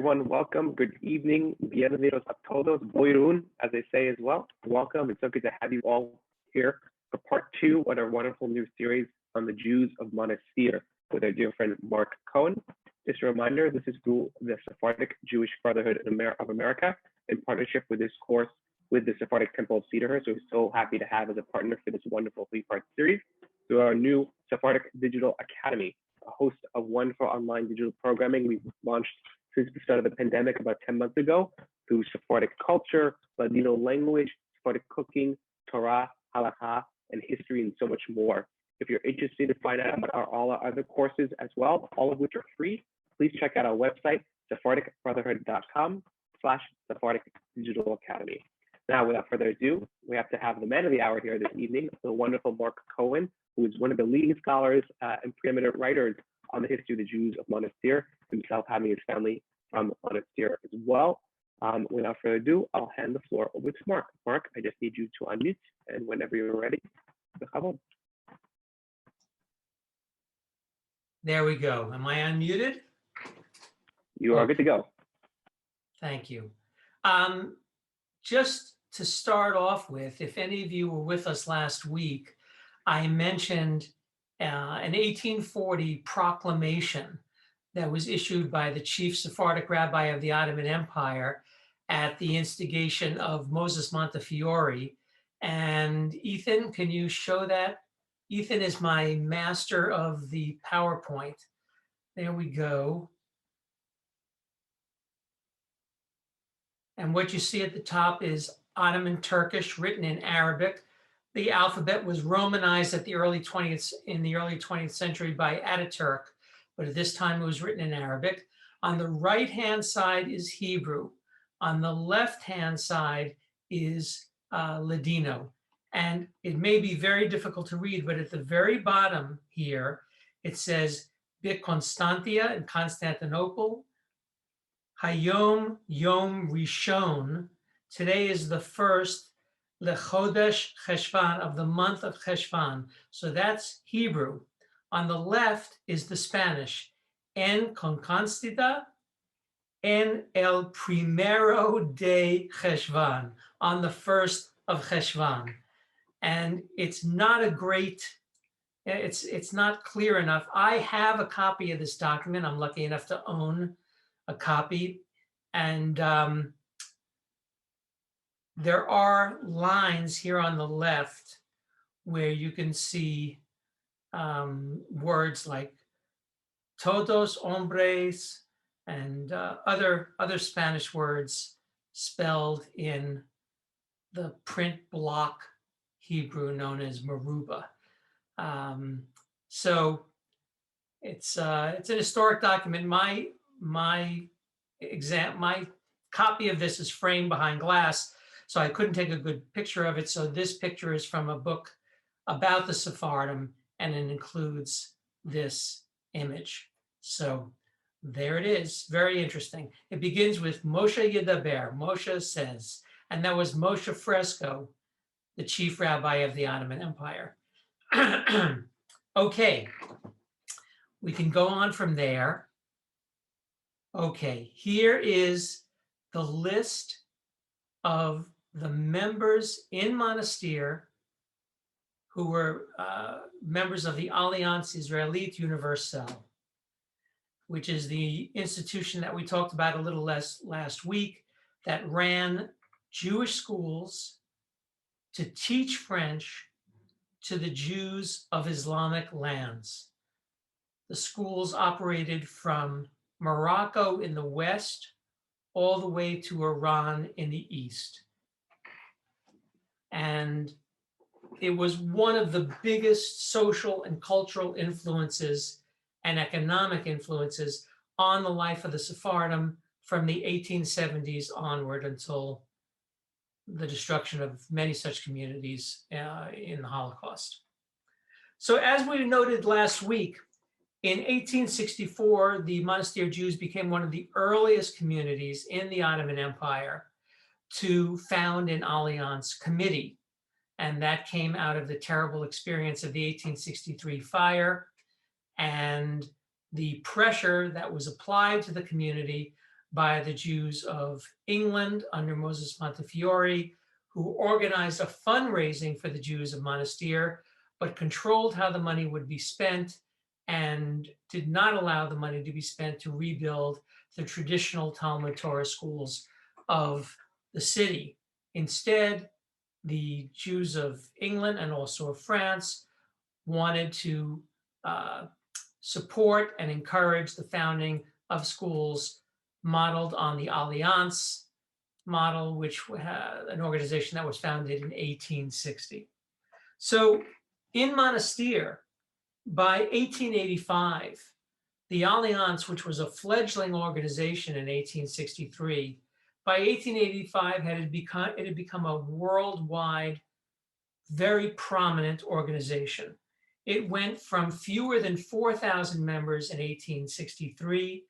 everyone. Welcome. Good evening. Bienvenidos a todos. Boirun, as they say as well. Welcome. It's so good to have you all here for part 2 of our wonderful new series on the Jews of Monastir with our dear friend Mark Cohen. Just a reminder, this is through the Sephardic Jewish Brotherhood of America in partnership with this course with the Sephardic Temple of Cedarhurst. So we're so happy to have as a partner for this wonderful 3-part series through our new Sephardic Digital Academy, a host of wonderful online digital programming we've launched since the start of the pandemic about 10 months ago through Sephardic culture, Ladino language, Sephardic cooking, Torah, halakha, and history, and so much more. If you're interested to find out about all our other courses as well, all of which are free, please check out our website, sephardicbrotherhood.com/Sephardic Digital Academy. Now, without further ado, we have to have the man of the hour here this evening, the wonderful Mark Cohen, who is one of the leading scholars and preeminent writers on the history of the Jews of Monastir, himself having his family from Monastir as well. Without further ado, I'll hand the floor over to Mark. Mark, I just need you to unmute, and whenever you're ready, there we go. Am I unmuted? You are good to go. Thank you. Just to start off with, if any of you were with us last week, I mentioned an 1840 proclamation that was issued by the chief Sephardic rabbi of the Ottoman Empire at the instigation of Moses Montefiore. And Ethan, can you show that? Ethan is my master of the PowerPoint. There we go. And what you see at the top is Ottoman Turkish written in Arabic. The alphabet was Romanized in the early 20th century by Ataturk, but at this time it was written in Arabic. On the right-hand side is Hebrew. On the left-hand side is Ladino. And it may be very difficult to read, but at the very bottom here, it says Bit Constantia in Constantinople, Hayom Yom Rishon. Today is the first Lechodesh Cheshvan, of the month of Cheshvan. So that's Hebrew. On the left is the Spanish, En Conconstita, En el primero de Cheshvan, on the first of Cheshvan. And it's not a great, it's not clear enough. I have a copy of this document. I'm lucky enough to own a copy. And there are lines here on the left where you can see words like todos hombres and other Spanish words spelled in the print block Hebrew known as Maruba. So it's an historic document. My copy of this is framed behind glass, so I couldn't take a good picture of it. So this picture is from a book about the Sephardim, and it includes this image. So there it is, very interesting. It begins with Moshe Yedaber, Moshe says, and that was Moshe Fresco, the chief rabbi of the Ottoman Empire. Okay, we can go on from there. Okay, here is the list of the members in Monastir who were members of the Alliance Israelite Universelle, which is the institution that we talked about a little last week that ran Jewish schools to teach French to the Jews of Islamic lands. The schools operated from Morocco in the west all the way to Iran in the east. And it was one of the biggest social and cultural influences and economic influences on the life of the Sephardim from the 1870s onward until the destruction of many such communities in the Holocaust. So as we noted last week, in 1864, the Monastir Jews became one of the earliest communities in the Ottoman Empire to found an Alliance committee. And that came out of the terrible experience of the 1863 fire and the pressure that was applied to the community by the Jews of England under Moses Montefiore, who organized a fundraising for the Jews of Monastir, but controlled how the money would be spent and did not allow the money to be spent to rebuild the traditional Talmud Torah schools of the city. Instead, the Jews of England and also of France wanted to support and encourage the founding of schools modeled on the Alliance model, which an organization that was founded in 1860. So in Monastir, by 1885, the Alliance, which was a fledgling organization in 1863, by 1885 it had become a worldwide, very prominent organization. It went from fewer than 4,000 members in 1863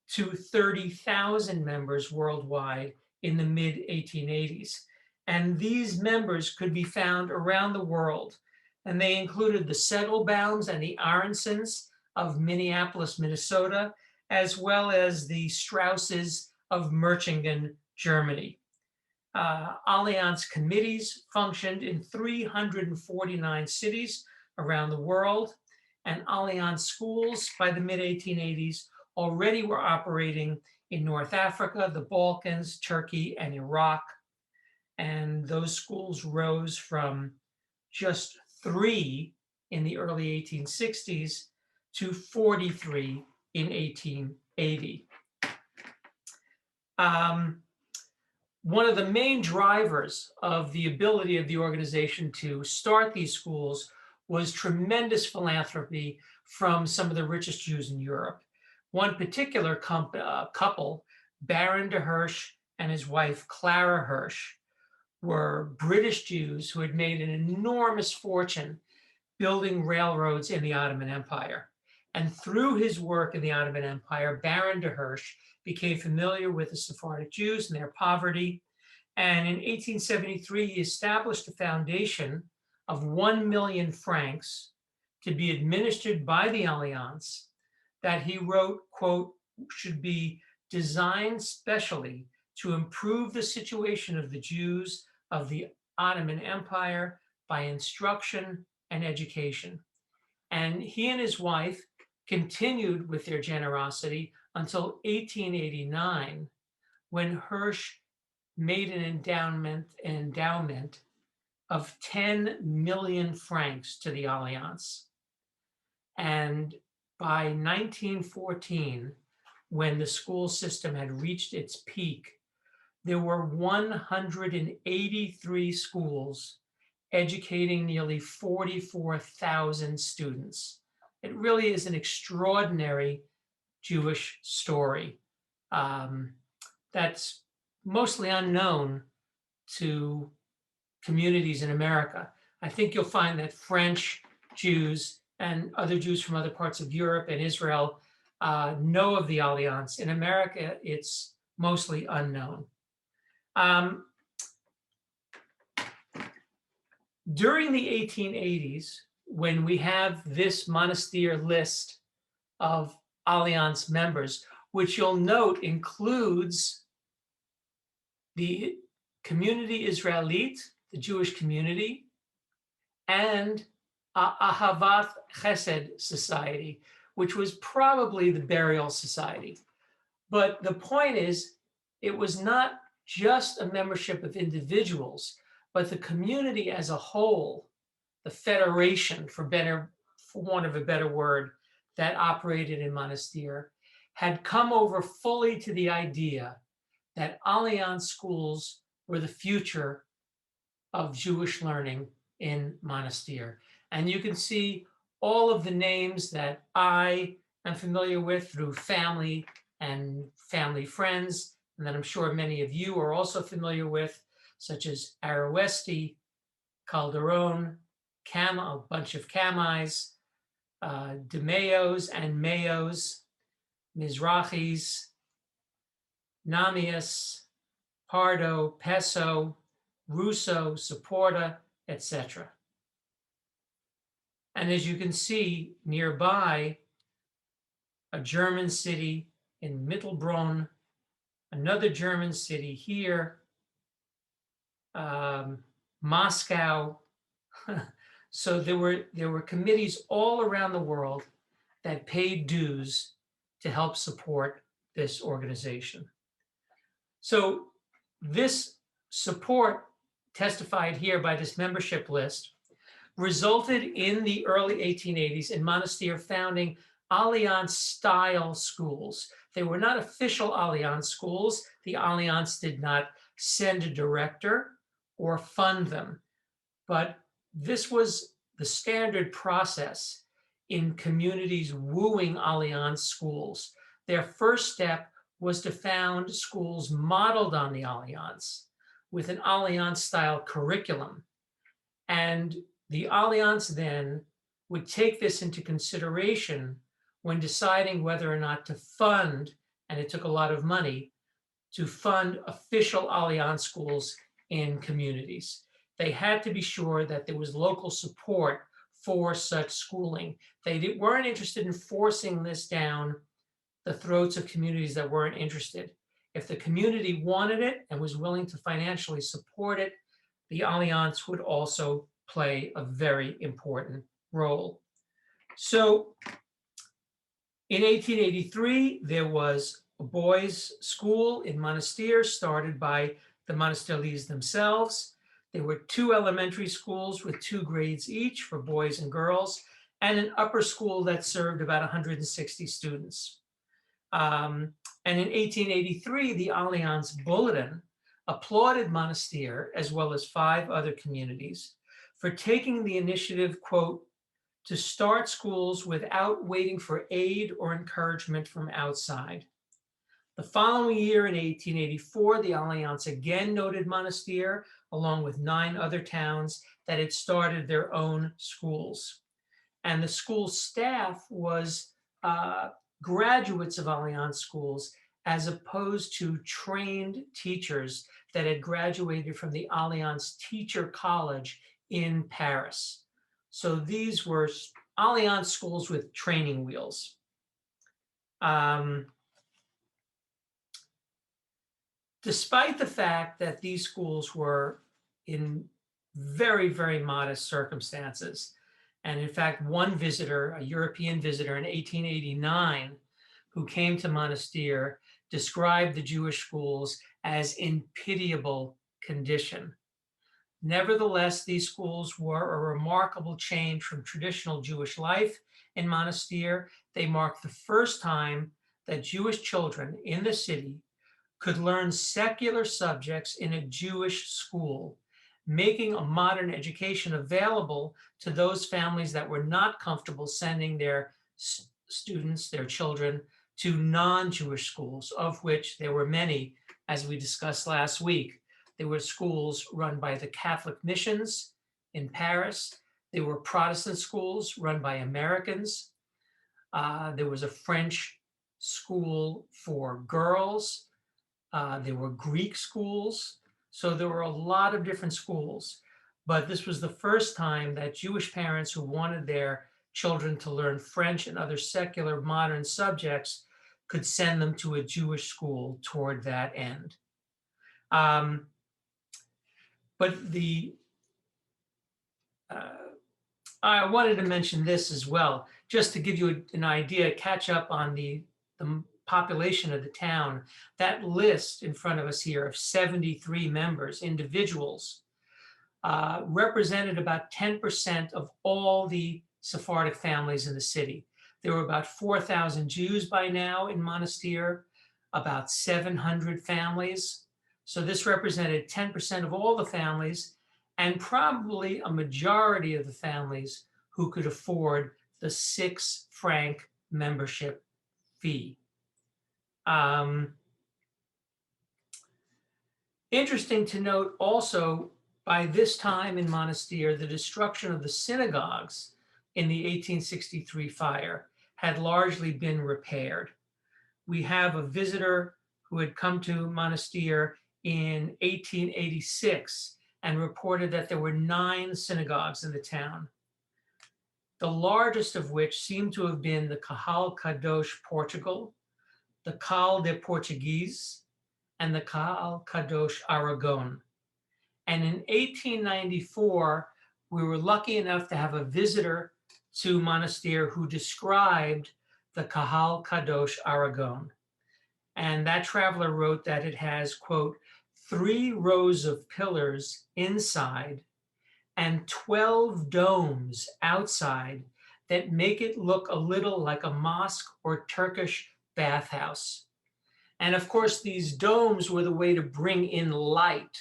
to 30,000 members worldwide in the mid-1880s. And these members could be found around the world. And they included the Segelbaums and the Aronsons of Minneapolis, Minnesota, as well as the Strausses of Merchingen, Germany. Alliance committees functioned in 349 cities around the world, and Alliance schools by the mid-1880s already were operating in North Africa, the Balkans, Turkey, and Iraq. And those schools rose from just 3 in the early 1860s to 43 in 1880. One of the main drivers of the ability of the organization to start these schools was tremendous philanthropy from some of the richest Jews in Europe. One particular couple, Baron de Hirsch and his wife Clara Hirsch, were British Jews who had made an enormous fortune building railroads in the Ottoman Empire. And through his work in the Ottoman Empire, Baron de Hirsch became familiar with the Sephardic Jews and their poverty. And in 1873, he established a foundation of 1 million francs to be administered by the Alliance that he wrote, quote, should be designed specially to improve the situation of the Jews of the Ottoman Empire by instruction and education. And he and his wife continued with their generosity until 1889, when Hirsch made an endowment of 10 million francs to the Alliance. And by 1914, when the school system had reached its peak, there were 183 schools educating nearly 44,000 students. It really is an extraordinary Jewish story that's mostly unknown to communities in America. I think you'll find that French Jews and other Jews from other parts of Europe and Israel know of the Alliance. In America, it's mostly unknown. During the 1880s, when we have this Monastir list of Alliance members, which you'll note includes the community Israelite, the Jewish community, and Ahavat Chesed Society, which was probably the burial society. But the point is, it was not just a membership of individuals, but the community as a whole, the federation, for want of a better word, that operated in Monastir, had come over fully to the idea that Alliance schools were the future of Jewish learning in Monastir. And you can see all of the names that I am familiar with through family and family friends, and that I'm sure many of you are also familiar with, such as Arowesti, Calderon, a bunch of Kamais, DeMayos and Mayos, Mizrachis, Namias, Pardo, Peso, Russo, Saporta, etc. And as you can see nearby, a German city in Mittelbronn, another German city here, Moscow. So there were committees all around the world that paid dues to help support this organization. So this support, testified here by this membership list, resulted in the early 1880s in Monastir founding Alliance-style schools. They were not official Alliance schools. The Alliance did not send a director or fund them, but this was the standard process in communities wooing Alliance schools. Their first step was to found schools modeled on the Alliance with an Alliance-style curriculum. And the Alliance then would take this into consideration when deciding whether or not to fund, and it took a lot of money, to fund official Alliance schools in communities. They had to be sure that there was local support for such schooling. They weren't interested in forcing this down the throats of communities that weren't interested. If the community wanted it and was willing to financially support it, the Alliance would also play a very important role. So in 1883, there was a boys' school in Monastir started by the Monasteries themselves. There were 2 elementary schools with 2 grades each for boys and girls, and an upper school that served about 160 students. And in 1883, the Alliance Bulletin applauded Monastir, as well as 5 other communities, for taking the initiative, quote, to start schools without waiting for aid or encouragement from outside. The following year, in 1884, the Alliance again noted Monastir, along with 9 other towns, that had started their own schools. And the school staff was graduates of Alliance schools, as opposed to trained teachers that had graduated from the Alliance Teacher College in Paris. So these were Alliance schools with training wheels. Despite the fact that these schools were in very, very modest circumstances, and in fact, one visitor, a European visitor in 1889, who came to Monastir, described the Jewish schools as in pitiable condition. Nevertheless, these schools were a remarkable change from traditional Jewish life in Monastir. They marked the first time that Jewish children in the city could learn secular subjects in a Jewish school, making a modern education available to those families that were not comfortable sending their students, their children, to non-Jewish schools, of which there were many, as we discussed last week. There were schools run by the Catholic missions in Paris. There were Protestant schools run by Americans. There was a French school for girls. There were Greek schools. So there were a lot of different schools. But this was the first time that Jewish parents who wanted their children to learn French and other secular modern subjects could send them to a Jewish school toward that end. But I wanted to mention this as well, just to give you an idea, catch up on the population of the town. That list in front of us here of 73 members, individuals, represented about 10% of all the Sephardic families in the city. There were about 4,000 Jews by now in Monastir, about 700 families. So this represented 10% of all the families, and probably a majority of the families who could afford the 6 franc membership fee. Interesting to note also, by this time in Monastir, the destruction of the synagogues in the 1863 fire had largely been repaired. We have a visitor who had come to Monastir in 1886 and reported that there were 9 synagogues in the town, the largest of which seemed to have been the Kahal Kadosh Portugal, the Cal de Portuguese, and the Kahal Kadosh Aragon. And in 1894, we were lucky enough to have a visitor to Monastir who described the Kahal Kadosh Aragon. And that traveler wrote that it has, quote, 3 rows of pillars inside and 12 domes outside that make it look a little like a mosque or Turkish bathhouse. And of course, these domes were the way to bring in light.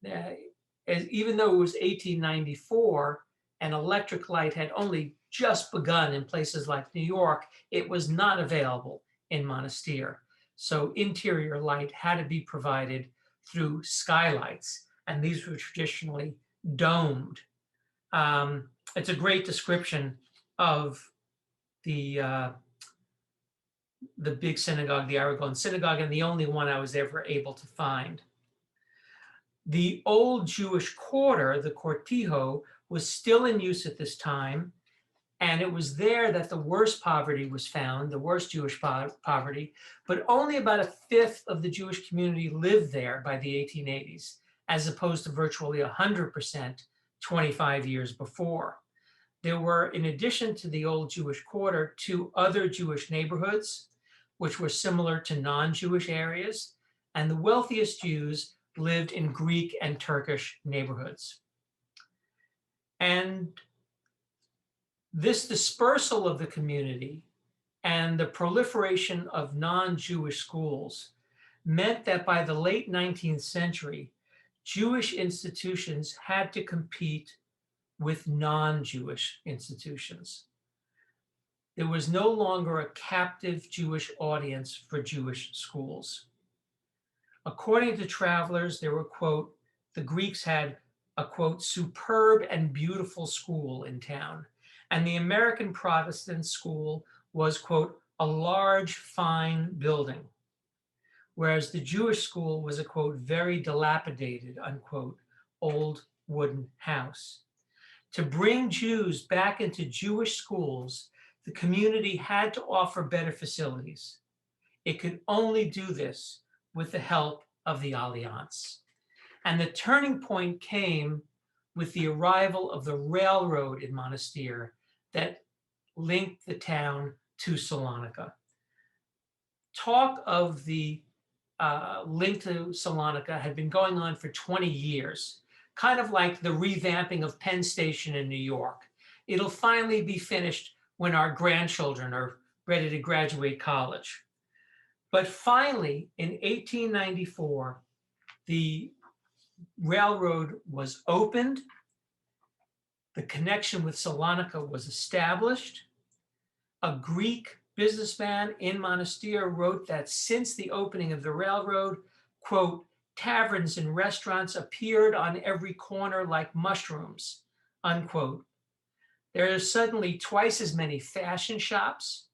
Even though it was 1894 and electric light had only just begun in places like New York, it was not available in Monastir. So interior light had to be provided through skylights, and these were traditionally domed. It's a great description of the big synagogue, the Aragon synagogue, and the only one I was ever able to find. The old Jewish quarter, the Cortijo, was still in use at this time, and it was there that the worst poverty was found, the worst Jewish poverty, but only about 1/5 of the Jewish community lived there by the 1880s, as opposed to virtually 100% 25 years before. There were, in addition to the old Jewish quarter, 2 other Jewish neighborhoods, which were similar to non-Jewish areas, and the wealthiest Jews lived in Greek and Turkish neighborhoods. And this dispersal of the community and the proliferation of non-Jewish schools meant that by the late 19th century, Jewish institutions had to compete with non-Jewish institutions. There was no longer a captive Jewish audience for Jewish schools. According to travelers, there were, quote, the Greeks had a, quote, superb and beautiful school in town, and the American Protestant school was, quote, a large, fine building, whereas the Jewish school was a, quote, very dilapidated, unquote, old wooden house. To bring Jews back into Jewish schools, the community had to offer better facilities. It could only do this with the help of the Alliance. And the turning point came with the arrival of the railroad in Monastir that linked the town to Salonika. Talk of the link to Salonika had been going on for 20 years, kind of like the revamping of Penn Station in New York. It'll finally be finished when our grandchildren are ready to graduate college. But finally, in 1894, the railroad was opened, the connection with Salonika was established. A Greek businessman in Monastir wrote that since the opening of the railroad, quote, taverns and restaurants appeared on every corner like mushrooms, unquote. There are suddenly twice as many fashion shops,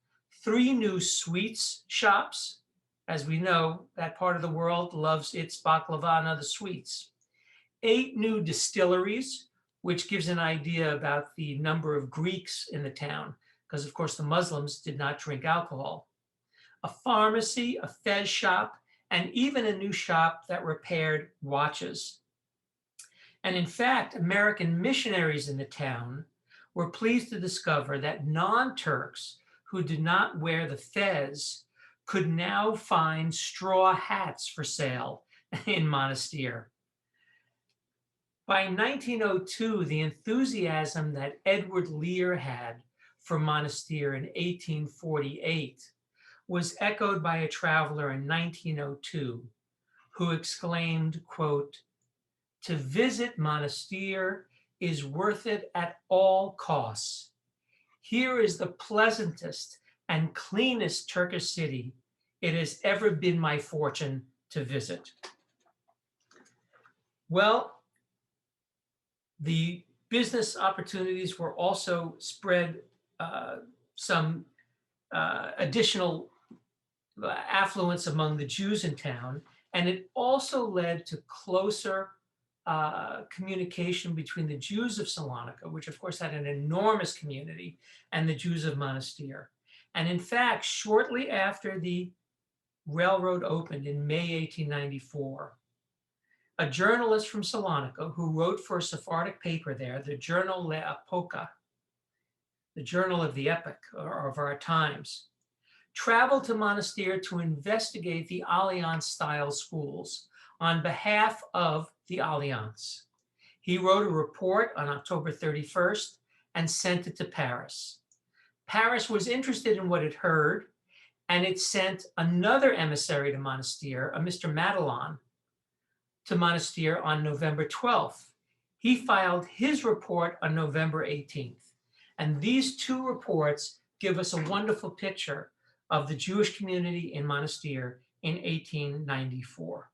3 new sweets shops. As we know, that part of the world loves its baklava and other sweets. 8 new distilleries, which gives an idea about the number of Greeks in the town, because of course the Muslims did not drink alcohol. A pharmacy, a fez shop, and even a new shop that repaired watches. And in fact, American missionaries in the town were pleased to discover that non-Turks who did not wear the fez could now find straw hats for sale in Monastir. By 1902, the enthusiasm that Edward Lear had for Monastir in 1848 was echoed by a traveler in 1902 who exclaimed, quote, to visit Monastir is worth it at all costs. Here is the pleasantest and cleanest Turkish city it has ever been my fortune to visit. Well, the business opportunities were also spread some additional affluence among the Jews in town, and it also led to closer communication between the Jews of Salonika, which of course had an enormous community, and the Jews of Monastir. And in fact, shortly after the railroad opened in May 1894. A journalist from Salonika who wrote for a Sephardic paper there, the Journal Le'Epoka, the Journal of the Epoch, or of our times, traveled to Monastir to investigate the Alliance-style schools on behalf of the Alliance. He wrote a report on October 31st and sent it to Paris. Paris was interested in what it heard, and it sent another emissary to Monastir, a Mr. Madelon, to Monastir on November 12th. He filed his report on November 18th. And these two reports give us a wonderful picture of the Jewish community in Monastir in 1894.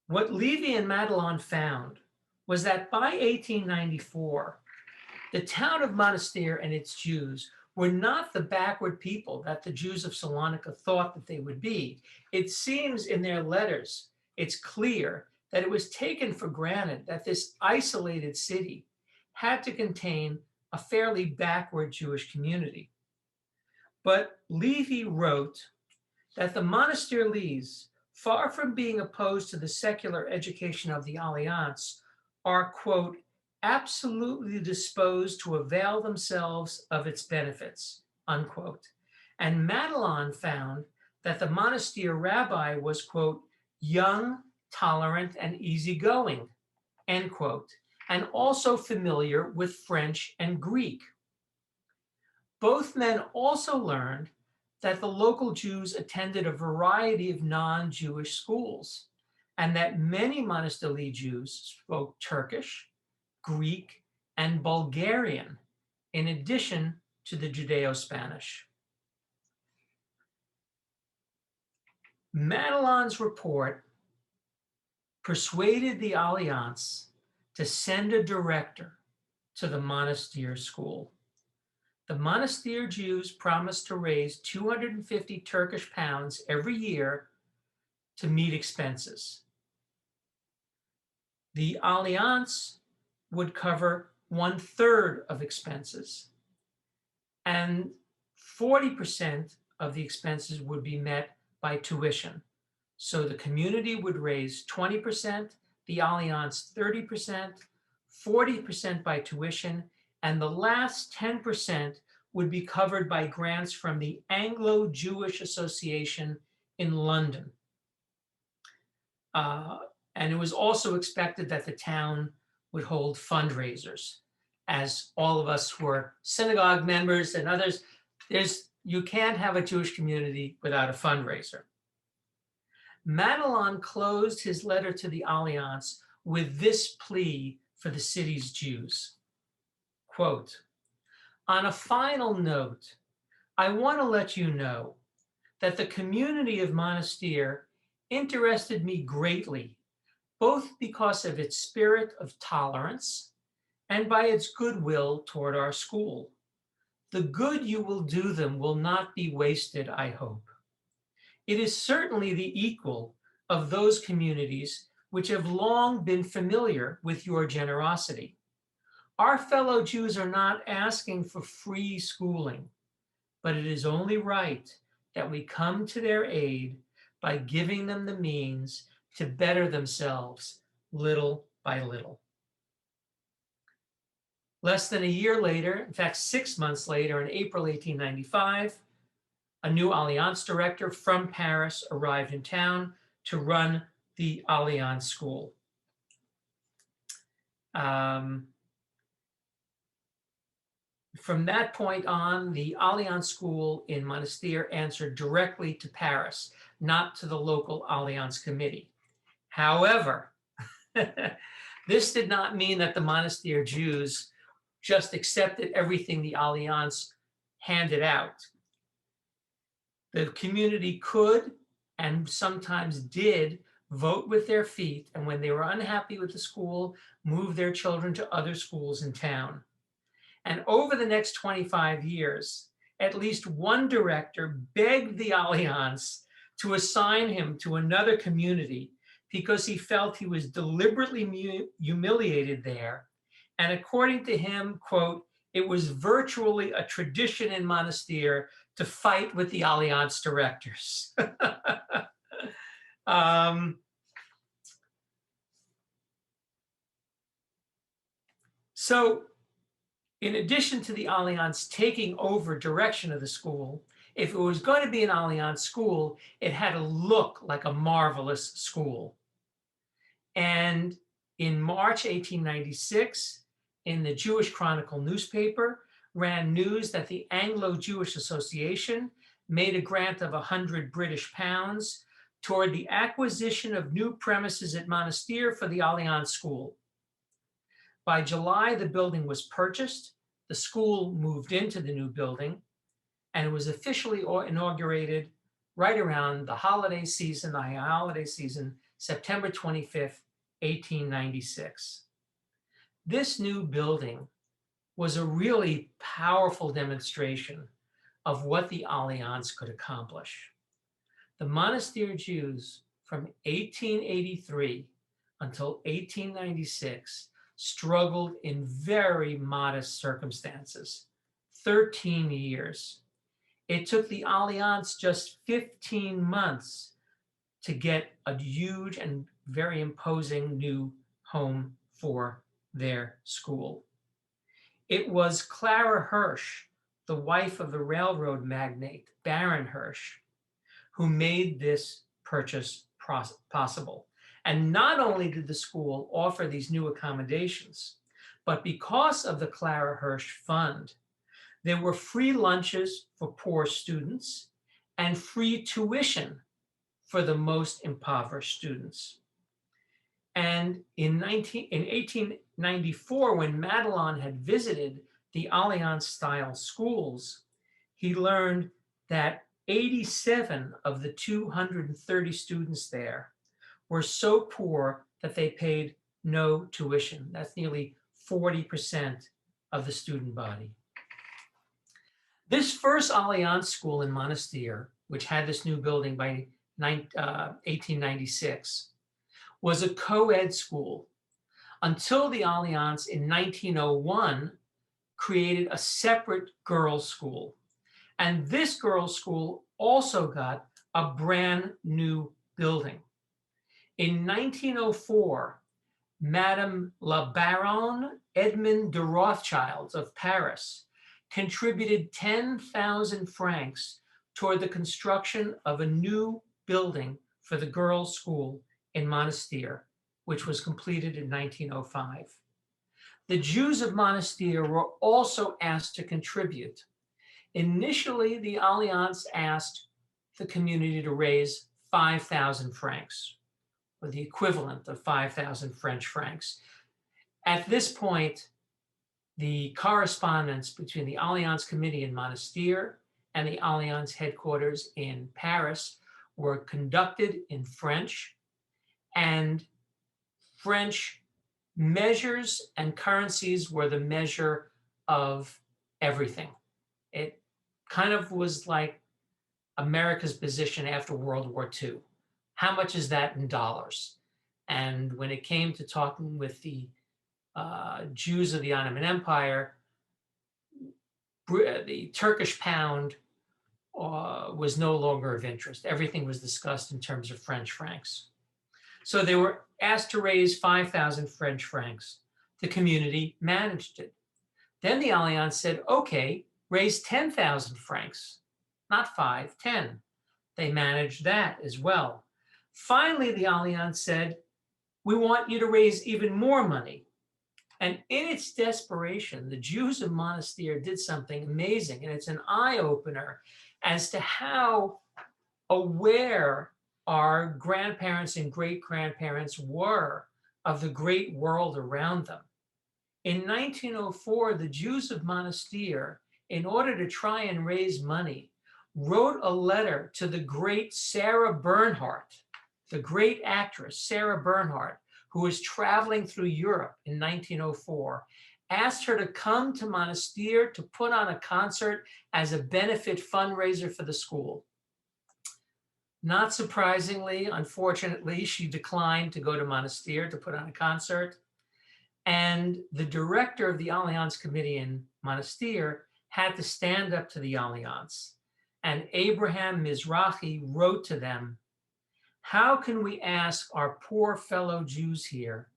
What Levy and Madelon found was that by 1894, the town of Monastir and its Jews were not the backward people that the Jews of Salonika thought that they would be. It seems in their letters, it's clear that it was taken for granted that this isolated city had to contain a fairly backward Jewish community. But Levy wrote that the Monastirees, far from being opposed to the secular education of the Alliance, are, quote, absolutely disposed to avail themselves of its benefits, unquote. And Madelon found that the Monastir rabbi was, quote, young, tolerant, and easygoing, end quote, and also familiar with French and Greek. Both men also learned that the local Jews attended a variety of non-Jewish schools, and that many Monastir Jews spoke Turkish, Greek, and Bulgarian, in addition to the Judeo-Spanish. Madelon's report persuaded the Alliance to send a director to the Monastir school. The Monastir Jews promised to raise 250 Turkish pounds every year to meet expenses. The Alliance would cover 1/3 of expenses, and 40% of the expenses would be met by tuition. So the community would raise 20%, the Alliance 30%, 40% by tuition, and the last 10% would be covered by grants from the Anglo-Jewish Association in London. And it was also expected that the town would hold fundraisers. As all of us who are synagogue members and others, you can't have a Jewish community without a fundraiser. Madelon closed his letter to the Alliance with this plea for the city's Jews. Quote, on a final note, I want to let you know that the community of Monastir interested me greatly, both because of its spirit of tolerance and by its goodwill toward our school. The good you will do them will not be wasted, I hope. It is certainly the equal of those communities which have long been familiar with your generosity. Our fellow Jews are not asking for free schooling, but it is only right that we come to their aid by giving them the means to better themselves little by little. Less than a year later, in fact, 6 months later, in April 1895, a new Alliance director from Paris arrived in town to run the Alliance school. From that point on, the Alliance school in Monastir answered directly to Paris, not to the local Alliance committee. However, this did not mean that the Monastir Jews just accepted everything the Alliance handed out. The community could and sometimes did vote with their feet, and when they were unhappy with the school, move their children to other schools in town. And over the next 25 years, at least one director begged the Alliance to assign him to another community because he felt he was deliberately humiliated there. And according to him, quote, it was virtually a tradition in Monastir to fight with the Alliance directors. um, so in addition to the Alliance taking over direction of the school, if it was going to be an Alliance school, it had to look like a marvelous school. And in March 1896, in the Jewish Chronicle newspaper, ran news that the Anglo-Jewish Association made a grant of 100 British pounds toward the acquisition of new premises at Monastir for the Alliance School. By July, the building was purchased, the school moved into the new building, and it was officially inaugurated right around the holiday season, September 25th, 1896. This new building was a really powerful demonstration of what the Alliance could accomplish. The Monastir Jews from 1883 until 1896 struggled in very modest circumstances, 13 years. It took the Alliance just 15 months to get a huge and very imposing new home for their school. It was Clara Hirsch, the wife of the railroad magnate Baron Hirsch, who made this purchase possible. And not only did the school offer these new accommodations, but because of the Clara Hirsch Fund, there were free lunches for poor students and free tuition for the most impoverished students. And in 1894, when Madelon had visited the Alliance-style schools, he learned that 87 of the 230 students there were so poor that they paid no tuition. That's nearly 40% of the student body. This first Alliance school in Monastir, which had this new building by 1896, was a co-ed school until the Alliance in 1901 created a separate girls' school. And this girls' school also got a brand new building. In 1904, Madame la Baronne Edmond de Rothschild of Paris contributed 10,000 francs toward the construction of a new building for the girls' school in Monastir, which was completed in 1905. The Jews of Monastir were also asked to contribute. Initially, the Alliance asked the community to raise 5,000 francs, or the equivalent of 5,000 French francs. At this point, the correspondence between the Alliance Committee in Monastir and the Alliance headquarters in Paris were conducted in French, and French measures and currencies were the measure of everything. It kind of was like America's position after World War II. How much is that in dollars? And when it came to talking with the Jews of the Ottoman Empire, the Turkish pound was no longer of interest. Everything was discussed in terms of French francs. So they were asked to raise 5,000 French francs. The community managed it. Then the Alliance said, okay, raise 10,000 francs, not 5, 10. They managed that as well. Finally, the Alliance said, we want you to raise even more money. And in its desperation, the Jews of Monastir did something amazing, and it's an eye-opener as to how aware our grandparents and great-grandparents were of the great world around them. In 1904, the Jews of Monastir, in order to try and raise money, wrote a letter to the great Sarah Bernhardt, the great actress Sarah Bernhardt, who was traveling through Europe in 1904, asked her to come to Monastir to put on a concert as a benefit fundraiser for the school. Not surprisingly, unfortunately, she declined to go to Monastir to put on a concert. And the director of the Alliance Committee in Monastir had to stand up to the Alliance and Abraham Mizrahi wrote to them, "How can we ask our poor fellow Jews here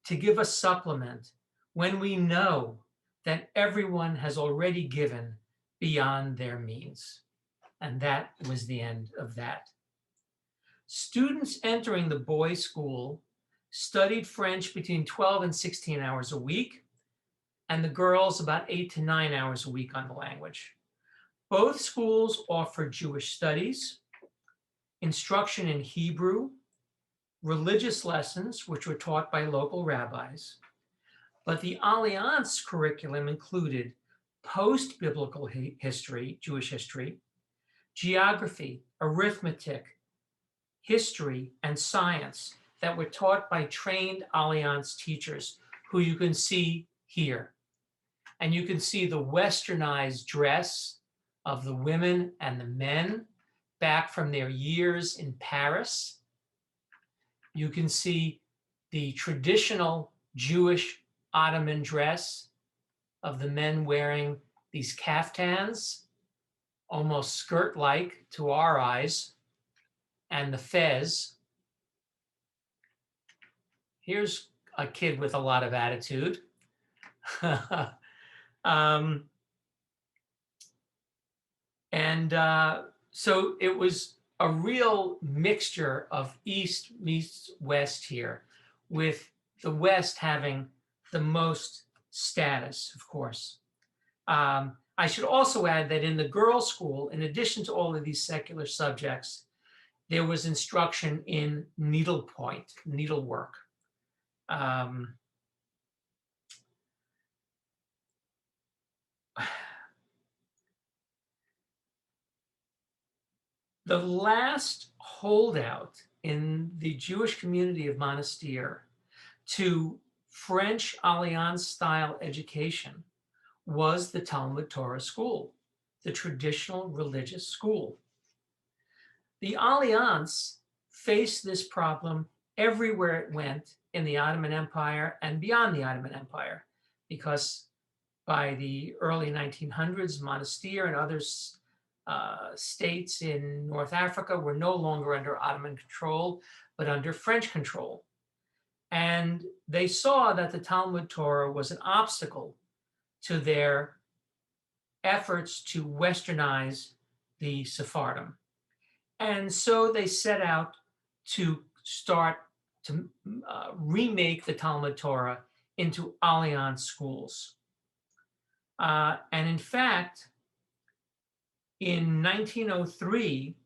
to give a supplement when we know that everyone has already given beyond their means?" And that was the end of that. Students entering the boys' school studied French between 12 and 16 hours a week, and the girls about 8 to 9 hours a week on the language. Both schools offered Jewish studies, instruction in Hebrew, religious lessons, which were taught by local rabbis. But the Alliance curriculum included post-biblical history, Jewish history, geography, arithmetic, history, and science that were taught by trained Alliance teachers, who you can see here. And you can see the westernized dress of the women and the men back from their years in Paris. You can see the traditional Jewish Ottoman dress of the men wearing these kaftans, almost skirt-like to our eyes, and the fez. Here's a kid with a lot of attitude. So it was a real mixture of East meets West here, with the West having the most status, of course. I should also add that in the girls' school, in addition to all of these secular subjects, there was instruction in needlepoint, needlework. The last holdout in the Jewish community of Monastir to French Alliance-style education was the Talmud Torah school, the traditional religious school. The Alliance faced this problem everywhere it went in the Ottoman Empire and beyond the Ottoman Empire, because by the early 1900s, Monastir and others states in North Africa were no longer under Ottoman control, but under French control. And they saw that the Talmud Torah was an obstacle to their efforts to westernize the Sephardim. And so they set out to start to remake the Talmud Torah into Alliance schools. And in fact, in 1903,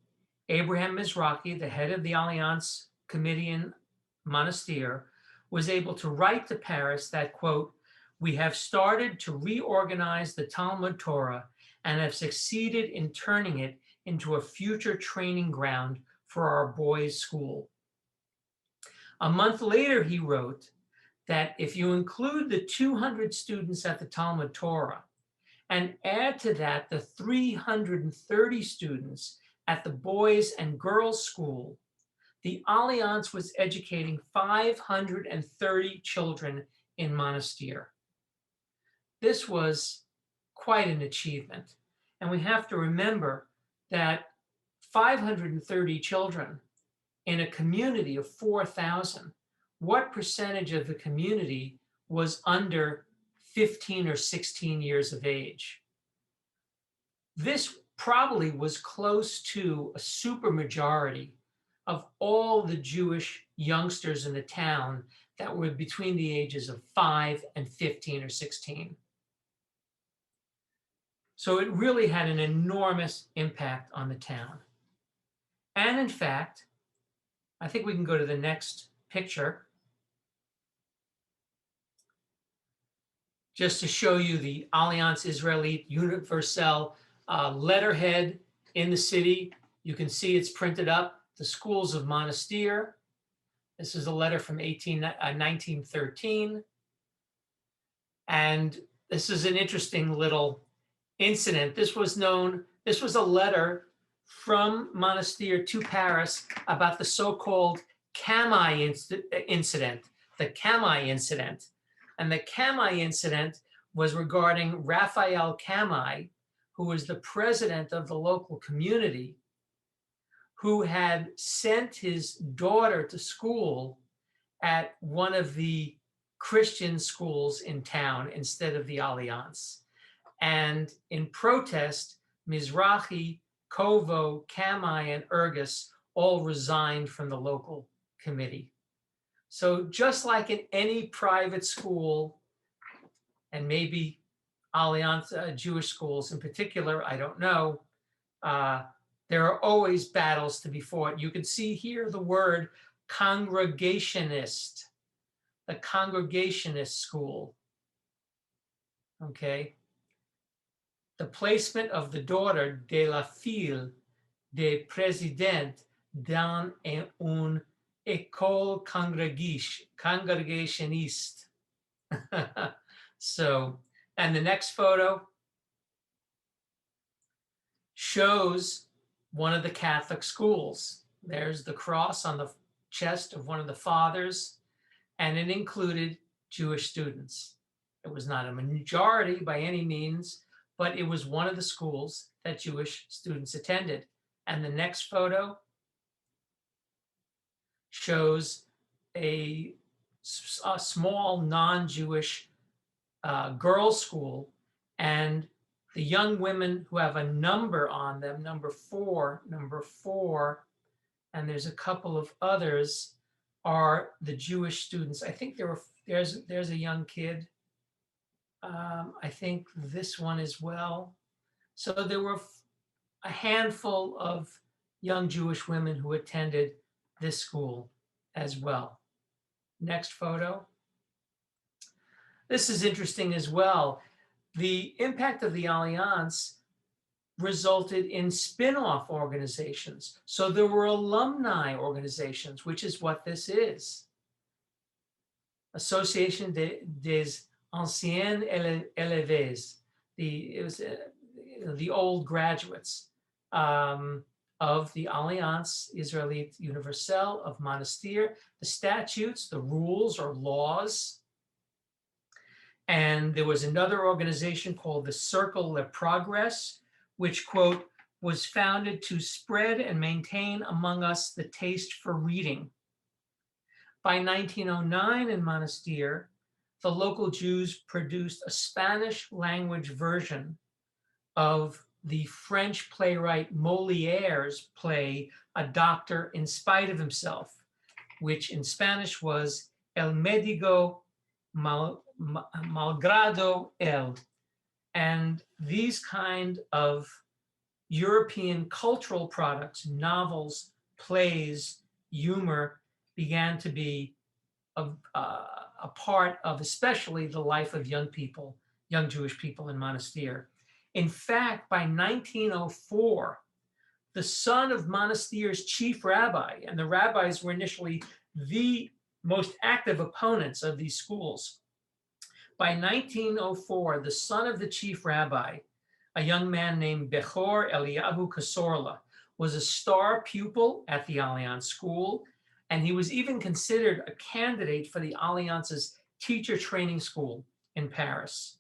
Abraham Mizrahi, the head of the Alliance Committee in Monastir, was able to write to Paris that, quote, "We have started to reorganize the Talmud Torah and have succeeded in turning it into a future training ground for our boys' school." A month later, he wrote that if you include the 200 students at the Talmud Torah and add to that the 330 students at the boys and girls school, the Alliance was educating 530 children in Monastir. This was quite an achievement. And we have to remember that 530 children in a community of 4,000, what percentage of the community was under 15 or 16 years of age? This probably was close to a supermajority of all the Jewish youngsters in the town that were between the ages of 5 and 15 or 16. So it really had an enormous impact on the town. And in fact, I think we can go to the next picture, just to show you the Alliance Israelite Universelle letterhead in the city. You can see it's printed up, the schools of Monastir. This is a letter from 1913. And this is an interesting little incident. This was a letter from Monastir to Paris about the so-called Kamai incident, the Kamai incident. And the Kamai incident was regarding Raphael Kamai, who was the president of the local community, who had sent his daughter to school at one of the Christian schools in town instead of the Alliance. And in protest, Mizrahi, Kovo, Kamai, and Ergus all resigned from the local committee. So just like in any private school, and maybe Alliance Jewish schools in particular, I don't know, there are always battles to be fought. You can see here the word congregationist, the Congregationist school. Okay. The placement of the daughter de la fille de président dans une école congregationiste. So, and the next photo shows one of the Catholic schools. There's the cross on the chest of one of the fathers, and it included Jewish students. It was not a majority by any means, but it was one of the schools that Jewish students attended. And the next photo shows a small non-Jewish girls' school, and the young women who have a number on them, number four, and there's a couple of others, are the Jewish students. I think there's a young kid. I think this one as well. So there were a handful of young Jewish women who attended this school as well. Next photo. This is interesting as well. The impact of the Alliance resulted in spin-off organizations. So there were alumni organizations, which is what this is. Association des Anciens Élèves, the old graduates of the Alliance Israélite Universelle of Monastir, the statutes, the rules or laws. And there was another organization called the Cercle de Progress, which, quote, was founded to spread and maintain among us the taste for reading. By 1909 in Monastir, the local Jews produced a Spanish language version of the French playwright Molière's play, A Doctor in Spite of Himself, which in Spanish was El Médico Malgrado Él. And these kind of European cultural products, novels, plays, humor, began to be a part of especially the life of young people, young Jewish people in Monastir. In fact, by 1904, the son of Monastir's chief rabbi, and the rabbis were initially the most active opponents of these schools. By 1904, the son of the chief rabbi, a young man named Bechor Eliyahu Kasorla, was a star pupil at the Alliance school, and he was even considered a candidate for the Alliance's teacher training school in Paris.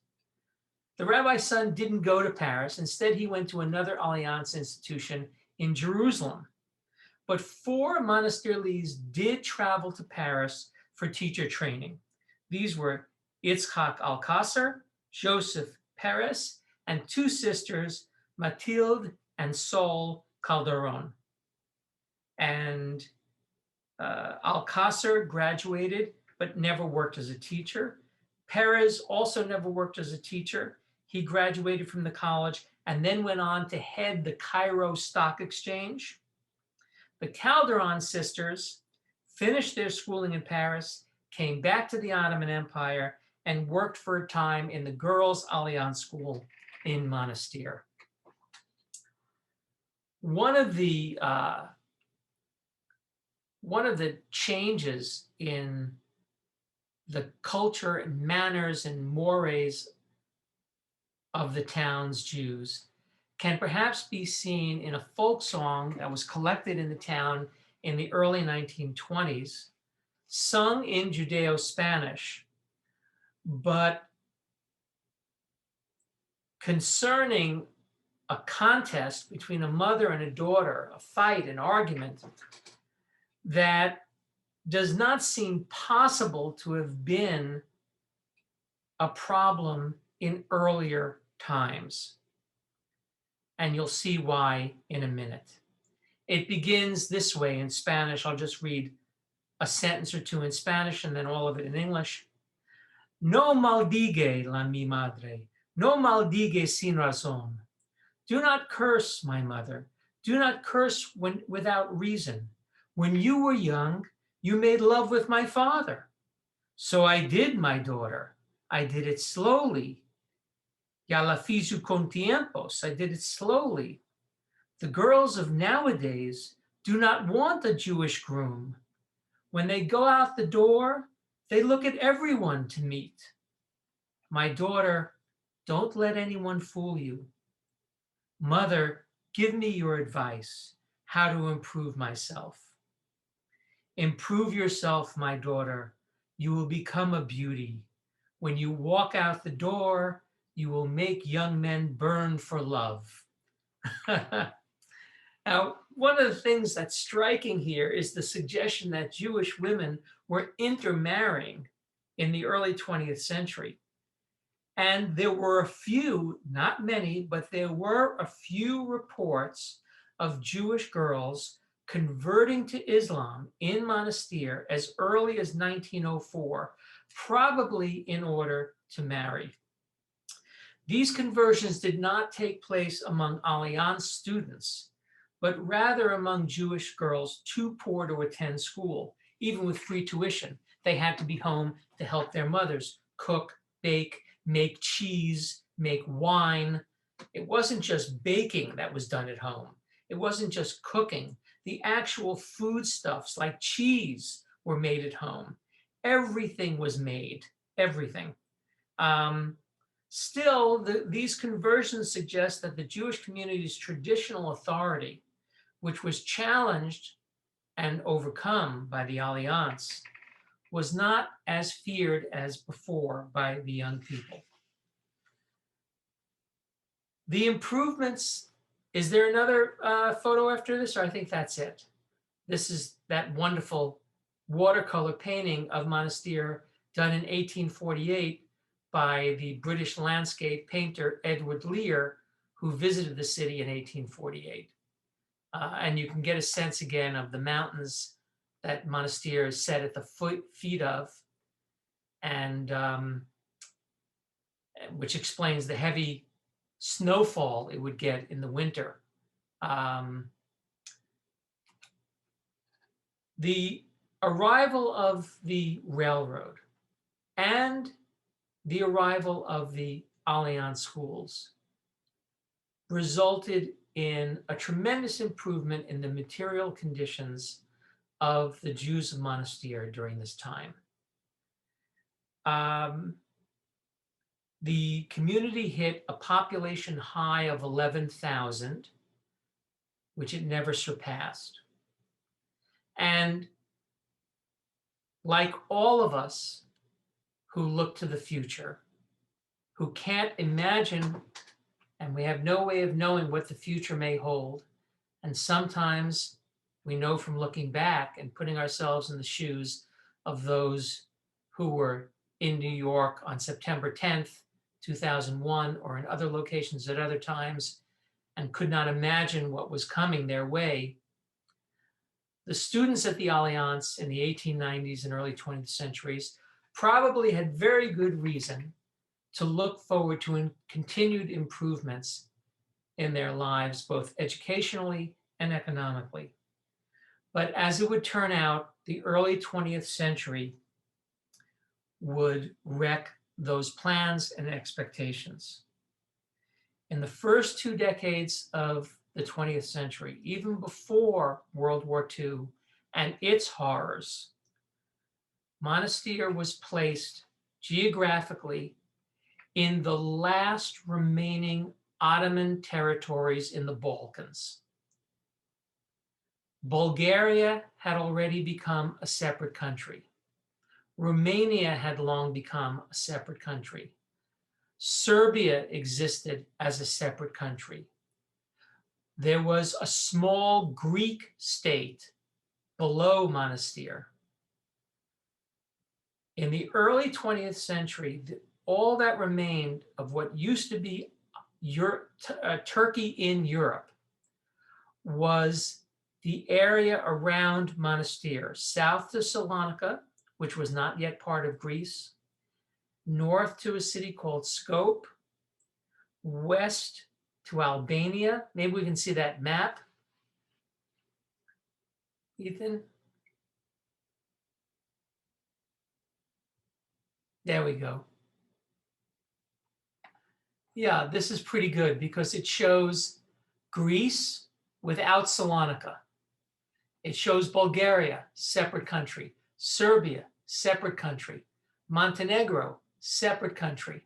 The rabbi's son didn't go to Paris. Instead, he went to another Alliance institution in Jerusalem. But 4 Monastirlis did travel to Paris for teacher training. These were Yitzhak Alcasar, Joseph Perez, and 2 sisters, Mathilde and Sol Calderon. And Alcasar graduated, but never worked as a teacher. Perez also never worked as a teacher. He graduated from the college and then went on to head the Cairo Stock Exchange. The Calderon sisters finished their schooling in Paris, came back to the Ottoman Empire, and worked for a time in the Girls' Alliance School in Monastir. One of the changes in the culture and manners and mores of the town's Jews can perhaps be seen in a folk song that was collected in the town in the early 1920s, sung in Judeo-Spanish, but concerning a contest between a mother and a daughter, a fight, an argument that does not seem possible to have been a problem in earlier times. And you'll see why in a minute. It begins this way in Spanish. I'll just read a sentence or two in Spanish and then all of it in English. No maldigue la mi madre, no maldigue sin razón. Do not curse, my mother. Do not curse without reason. When you were young, you made love with my father. So I did, my daughter. I did it slowly. Ya la fizu con tiempos. I did it slowly. The girls of nowadays do not want a Jewish groom. When they go out the door, they look at everyone to meet. My daughter, don't let anyone fool you. Mother, give me your advice, how to improve myself. Improve yourself, my daughter. You will become a beauty. When you walk out the door, you will make young men burn for love. Now, one of the things that's striking here is the suggestion that Jewish women were intermarrying in the early 20th century. And there were a few, not many, but there were a few reports of Jewish girls converting to Islam in Monastir as early as 1904, probably in order to marry. These conversions did not take place among Alliance students, but rather among Jewish girls too poor to attend school, even with free tuition. They had to be home to help their mothers cook, bake, make cheese, make wine. It wasn't just baking that was done at home. It wasn't just cooking. The actual foodstuffs like cheese were made at home. Everything was made, everything. Still, these conversions suggest that the Jewish community's traditional authority, which was challenged and overcome by the Alliance, was not as feared as before by the young people. The improvements, is there another photo after this, or I think that's it? This is that wonderful watercolor painting of Monastir done in 1848 by the British landscape painter Edward Lear, who visited the city in 1848. And you can get a sense again of the mountains that Monastir is set at the feet of, and which explains the heavy snowfall it would get in the winter. The arrival of the railroad and the arrival of the Alliance schools resulted in a tremendous improvement in the material conditions of the Jews of Monastir during this time. The community hit a population high of 11,000, which it never surpassed. And like all of us who look to the future, who can't imagine, and we have no way of knowing what the future may hold, and sometimes we know from looking back and putting ourselves in the shoes of those who were in New York on September 10th, 2001, or in other locations at other times, and could not imagine what was coming their way. The students at the Alliance in the 1890s and early 20th centuries probably had very good reason to look forward to continued improvements in their lives, both educationally and economically. But as it would turn out, the early 20th century would wreck those plans and expectations. In the first 2 decades of the 20th century, even before World War II and its horrors, Monastir was placed geographically in the last remaining Ottoman territories in the Balkans. Bulgaria had already become a separate country. Romania had long become a separate country. Serbia existed as a separate country. there was a small Greek state below Monastir. In the early 20th century, all that remained of what used to be Turkey in Europe was the area around Monastir, south to Salonika, which was not yet part of Greece, north to a city called Skopje, west to Albania. Maybe we can see that map, Ethan. There we go. Yeah, this is pretty good because it shows Greece without Salonika. It shows Bulgaria, separate country, Serbia, separate country, Montenegro, separate country.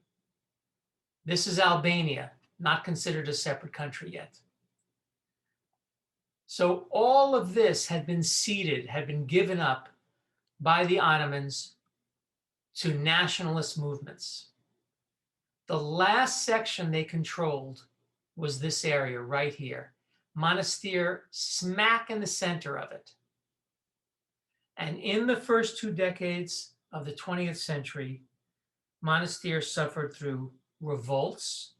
This is Albania, not considered a separate country yet. So all of this had been ceded, had been given up by the Ottomans to nationalist movements. The last section they controlled was this area right here. Monastir, smack in the center of it. And in the first 2 decades of the 20th century, Monastir suffered through revolts,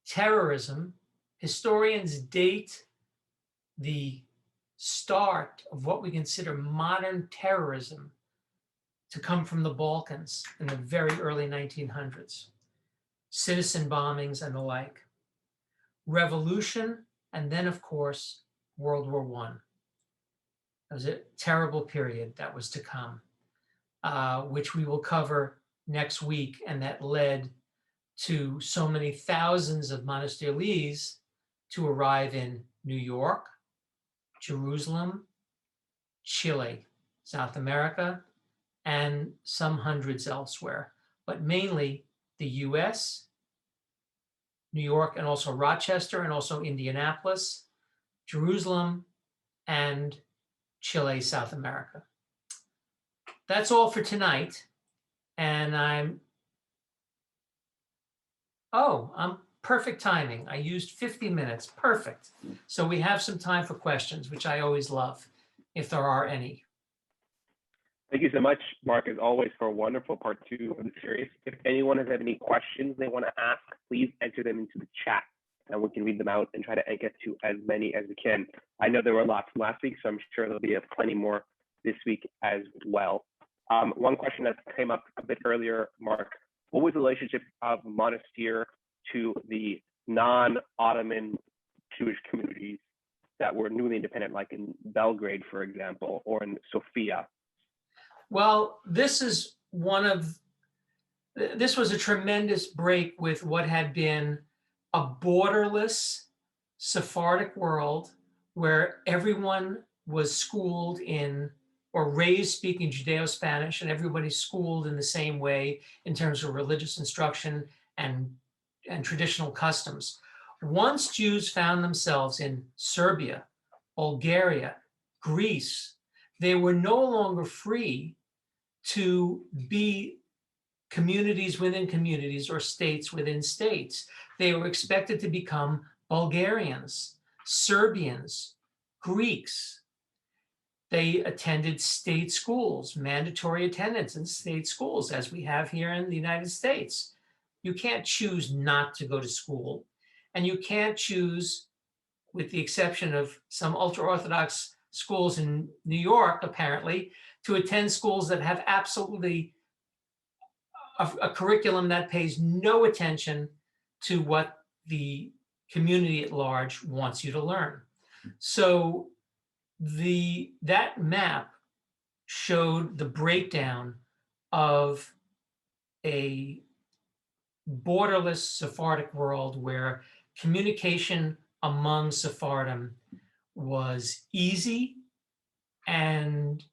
terrorism. Historians date the start of what we consider modern terrorism to come from the Balkans in the very early 1900s. Citizen bombings and the like. Revolution, and then, of course, World War I. It was a terrible period that was to come, which we will cover next week, and that led to so many thousands of Monastirese to arrive in New York, Jerusalem, Chile, South America, and some hundreds elsewhere, but mainly the US, New York, and also Rochester, and also Indianapolis, Jerusalem, and Chile, South America. That's all for tonight. And I'm perfect timing. I used 50 minutes, perfect. So we have some time for questions, which I always love, if there are any. Thank you so much, Mark, as always, for a wonderful part 2 of the series. If anyone has any questions they want to ask, please enter them into the chat, and we can read them out and try to get to as many as we can. I know there were lots from last week, so I'm sure there'll be plenty more this week as well. One question that came up a bit earlier, Mark, what was the relationship of Monastir to the non-Ottoman Jewish communities that were newly independent, like in Belgrade, for example, or in Sofia? Well, this was a tremendous break with what had been a borderless Sephardic world where everyone was schooled in or raised speaking Judeo-Spanish, and everybody's schooled in the same way in terms of religious instruction and traditional customs. Once Jews found themselves in Serbia, Bulgaria, Greece, they were no longer free to be communities within communities or states within states. They were expected to become Bulgarians, Serbians, Greeks. They attended state schools, mandatory attendance in state schools, as we have here in the United States. You can't choose not to go to school, and you can't choose, with the exception of some ultra-Orthodox schools in New York, apparently, to attend schools that have absolutely a curriculum that pays no attention to what the community at large wants you to learn. So that map showed the breakdown of a borderless Sephardic world where communication among Sephardim was easy and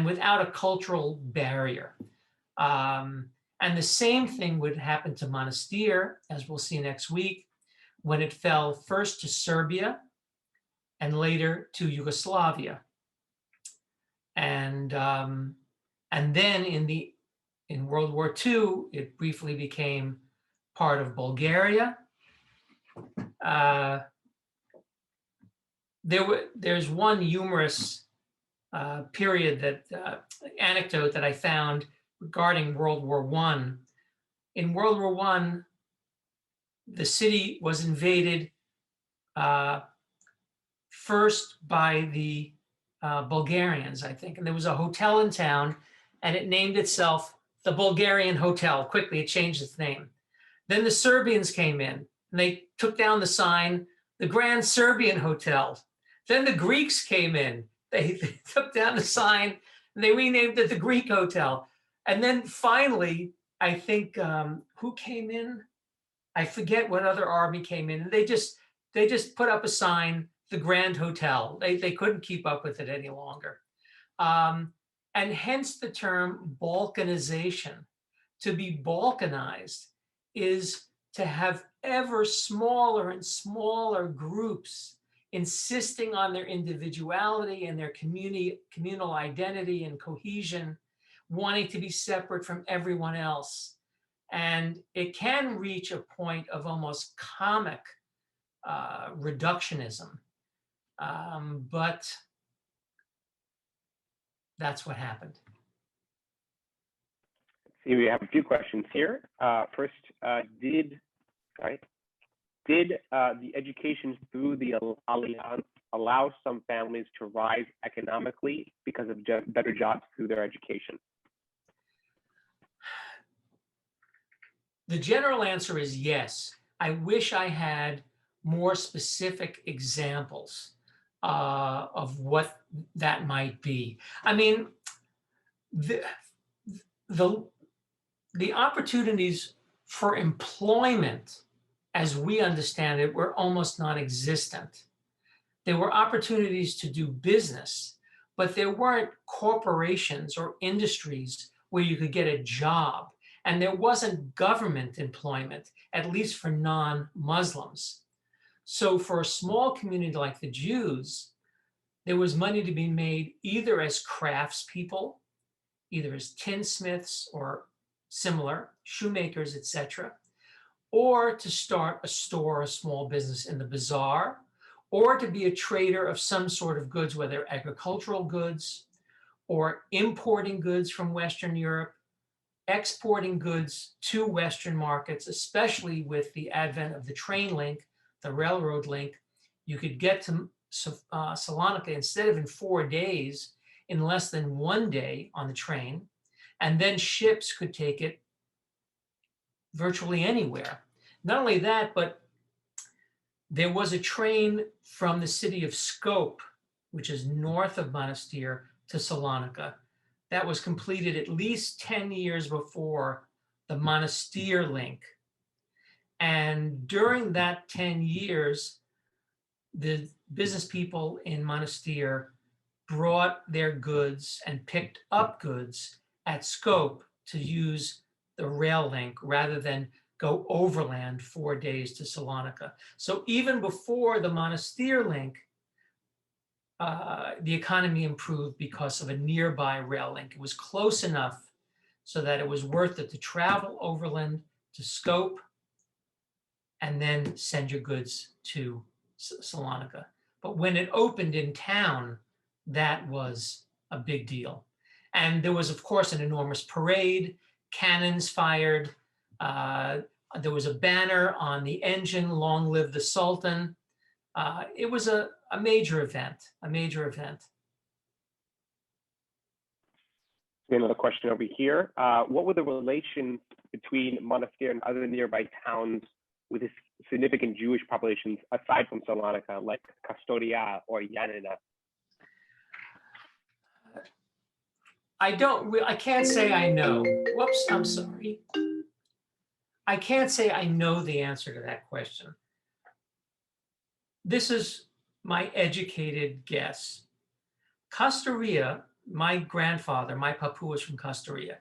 without a cultural barrier. And the same thing would happen to Monastir, as we'll see next week, when it fell first to Serbia and later to Yugoslavia. And then in World War II, it briefly became part of Bulgaria. there's one humorous anecdote that I found regarding World War I. In World War I, the city was invaded first by the Bulgarians, I think. And there was a hotel in town, and it named itself the Bulgarian Hotel. Quickly, it changed its name. Then the Serbians came in, and they took down the sign, the Grand Serbian Hotel. Then the Greeks came in. They took down the sign, and they renamed it the Greek Hotel. And then finally, I think, who came in? I forget what other army came in. And they just put up a sign, the Grand Hotel. They couldn't keep up with it any longer. And hence the term Balkanization. To be Balkanized is to have ever smaller and smaller groups insisting on their individuality and their communal identity and cohesion, wanting to be separate from everyone else. And it can reach a point of almost comic reductionism. But that's what happened. See, we have a few questions here. First, did the education through the Alliance allow some families to rise economically because of better jobs through their education? The general answer is yes. I wish I had more specific examples of what that might be. I mean, the opportunities for employment, as we understand it, were almost non-existent. There were opportunities to do business, but there weren't corporations or industries where you could get a job. And there wasn't government employment, at least for non-Muslims. So for a small community like the Jews, there was money to be made either as craftspeople, either as tinsmiths or similar, shoemakers, etc., or to start a store, a small business in the bazaar, or to be a trader of some sort of goods, whether agricultural goods or importing goods from Western Europe, exporting goods to Western markets, especially with the advent of the train link, the railroad link. You could get to Salonika instead of in 4 days, in less than 1 day on the train, and then ships could take it virtually anywhere. Not only that, but there was a train from the city of Skop, which is north of Monastir, to Salonika. That was completed at least 10 years before the Monastir link. And during that 10 years, the business people in Monastir brought their goods and picked up goods at Skop to use the rail link rather than go overland 4 days to Salonika. So even before the Monastir link, the economy improved because of a nearby rail link. It was close enough so that it was worth it to travel overland to Skop and then send your goods to Salonika. But when it opened in town, that was a big deal. And there was, of course, an enormous parade, cannons fired. There was a banner on the engine, "Long live the Sultan." It was a major event, Another question over here. What were the relations between Monastir and other nearby towns with significant Jewish populations aside from Salonika, like Kastoria or Yanina? I can't say I know. Whoops, I'm sorry. I can't say I know the answer to that question. This is my educated guess. Kastoria, my grandfather, my papu was from Kastoria.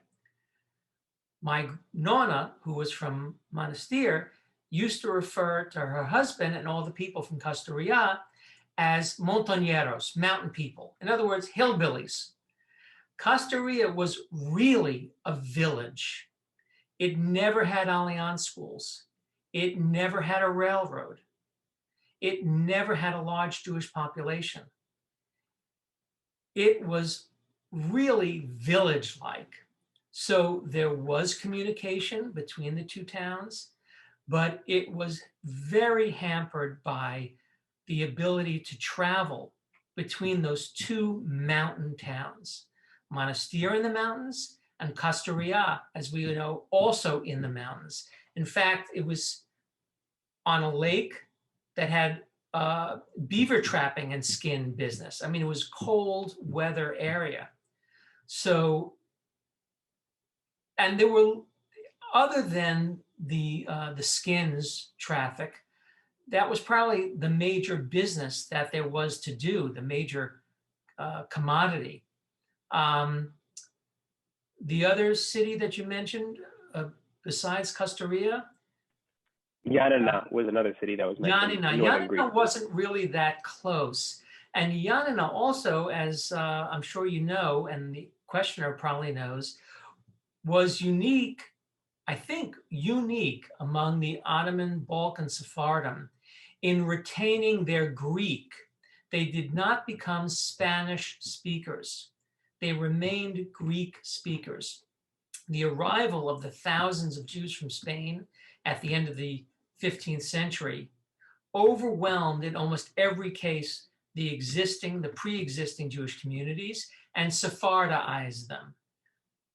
My nonna, who was from Monastir, used to refer to her husband and all the people from Kastoria as montañeros, mountain people. In other words, hillbillies. Kastoria was really a village. It never had Alliance schools. It never had a railroad. it never had a large Jewish population. It was really village-like. So there was communication between the two towns, but it was very hampered by the ability to travel between those two mountain towns, Monastir in the mountains and Castoria, as we know, also in the mountains. In fact, it was on a lake that had beaver trapping and skin business. I mean, it was cold weather area. So, and there were, other than the skins traffic, that was probably the major business that there was to do, the major commodity. The other city that you mentioned, besides Castoria? Yanina was another city that was mentioned. Yanina wasn't really that close. And Yanina also, as I'm sure you know, and the questioner probably knows, was unique, I think unique among the Ottoman Balkan Sephardim in retaining their Greek. They did not become Spanish speakers. They remained Greek speakers. The arrival of the thousands of Jews from Spain at the end of the 15th century overwhelmed in almost every case the pre-existing Jewish communities and Sephardaized them.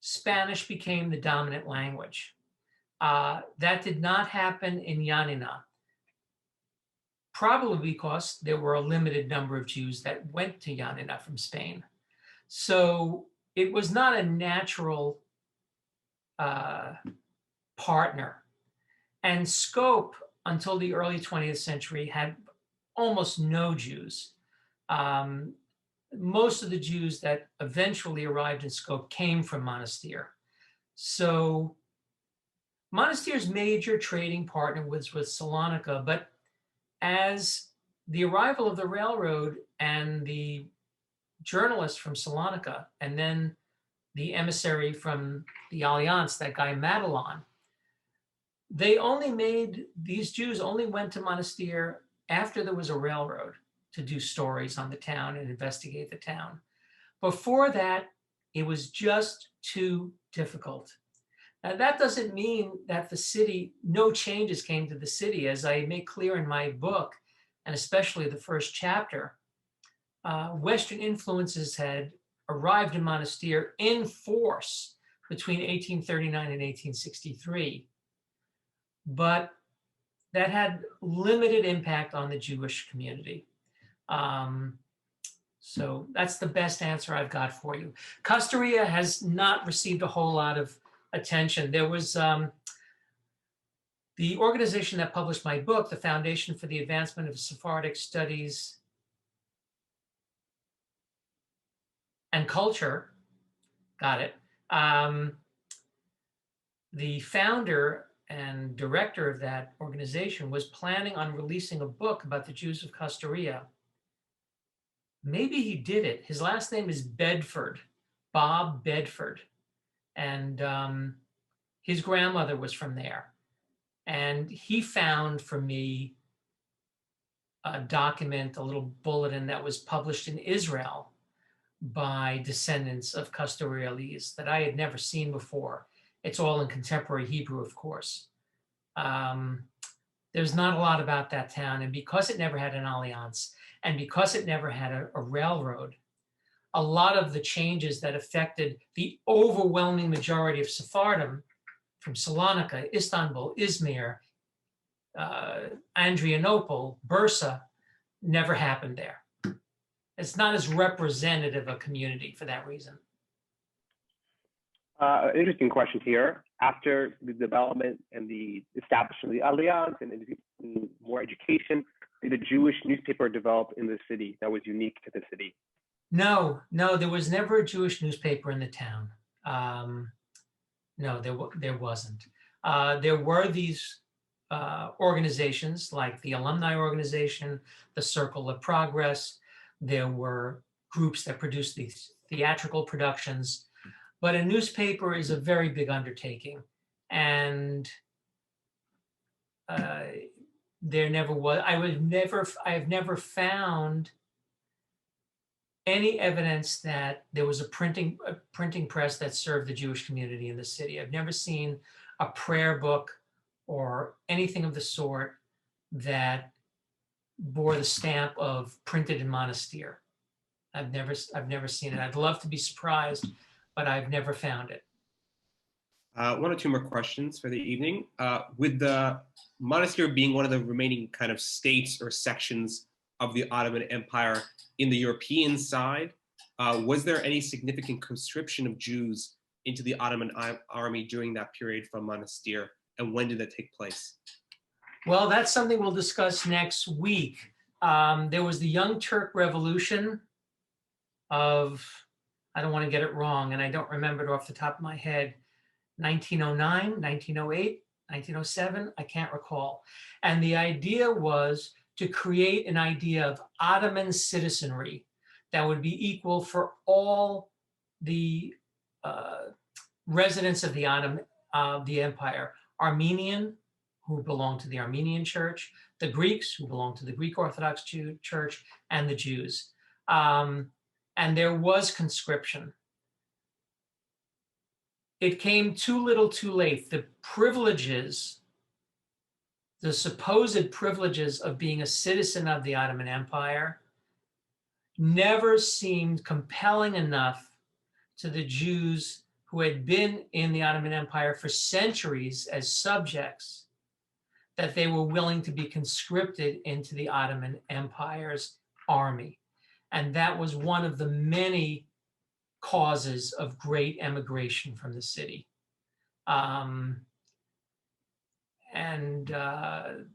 Spanish became the dominant language. That did not happen in Yanina, probably because there were a limited number of Jews that went to Yanina from Spain. So it was not a natural partner. And Skopje, until the early 20th century, had almost no Jews. Most of the Jews that eventually arrived in Skopje came from Monastir. So Monastir's major trading partner was with Salonika, but as the arrival of the railroad and the journalist from Salonika, and then the emissary from the Alliance, that guy Madelon, these Jews only went to Monastir after there was a railroad to do stories on the town and investigate the town. Before that, it was just too difficult. Now, that doesn't mean that the city, no changes came to the city. As I make clear in my book, and especially the first chapter, Western influences had arrived in Monastir in force between 1839 and 1863. But that had limited impact on the Jewish community. So that's the best answer I've got for you. Castoria has not received a whole lot of attention. There was the organization that published my book, the Foundation for the Advancement of Sephardic Studies and Culture. Got it. The founder and director of that organization was planning on releasing a book about the Jews of Castoria. Maybe he did it. His last name is Bedford, Bob Bedford. And his grandmother was from there. And he found for me a document, a little bulletin that was published in Israel by descendants of Castorialis that I had never seen before. It's all in contemporary Hebrew, of course. There's not a lot about that town. And because it never had an alliance, and because it never had a railroad, a lot of the changes that affected the overwhelming majority of Sephardim from Salonika, Istanbul, Izmir, Adrianople, Bursa, never happened there. It's not as representative a community for that reason. Interesting question here. After the development and the establishment of the Alliance and more education, did a Jewish newspaper develop in the city that was unique to the city? No, there was never a Jewish newspaper in the town. No, there wasn't. There were these organizations like the Alumni Organization, the Circle of Progress. There were groups that produced these theatrical productions. But a newspaper is a very big undertaking. And there never was. I have never found any evidence that there was a printing press that served the Jewish community in the city. I've never seen a prayer book or anything of the sort that bore the stamp of printed in Monastir. I've never seen it. I'd love to be surprised, but I've never found it. One or two more questions for the evening. With the Monastir being one of the remaining kind of states or sections of the Ottoman Empire in the European side, was there any significant conscription of Jews into the Ottoman army during that period from Monastir, and when did that take place? Well, that's something we'll discuss next week. There was the Young Turk Revolution of, I don't want to get it wrong, and I don't remember it off the top of my head, 1909, 1908, 1907, I can't recall. And the idea was to create an idea of Ottoman citizenry that would be equal for all the residents of the empire, Armenian, who belonged to the Armenian church, the Greeks, who belonged to the Greek Orthodox Church, and the Jews. And there was conscription. It came too little too late. The privileges, the supposed privileges of being a citizen of the Ottoman Empire never seemed compelling enough to the Jews who had been in the Ottoman Empire for centuries as subjects that they were willing to be conscripted into the Ottoman Empire's army. And that was one of the many causes of great emigration from the city. The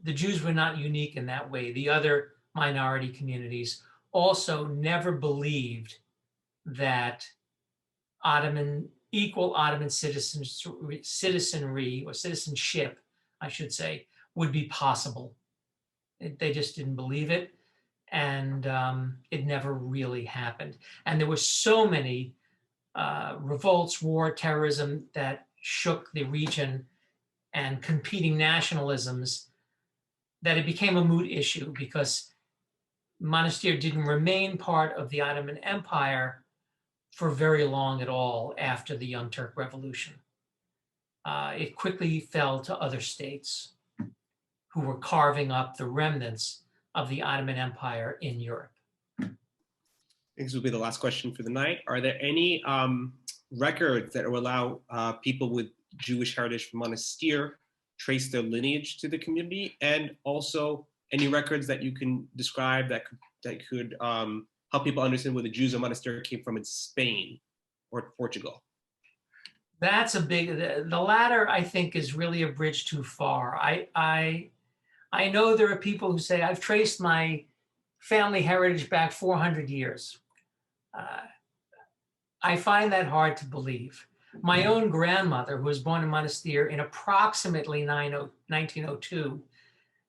Jews were not unique in that way. The other minority communities also never believed that equal Ottoman citizenry or citizenship, I should say, would be possible. They just didn't believe it, and it never really happened. And there were so many revolts, war, terrorism that shook the region and competing nationalisms that it became a moot issue because Monastir didn't remain part of the Ottoman Empire for very long at all after the Young Turk Revolution. It quickly fell to other states who were carving up the remnants of the Ottoman Empire in Europe. This will be the last question for the night. Are there any records that will allow people with Jewish heritage from Monastir trace their lineage to the community, and also any records that you can describe that could help people understand where the Jews of Monastir came from in Spain or Portugal? That's a big, the latter I think is really a bridge too far. I know there are people who say, I've traced my family heritage back 400 years. I find that hard to believe. My own grandmother, who was born in Monastir in approximately 1902,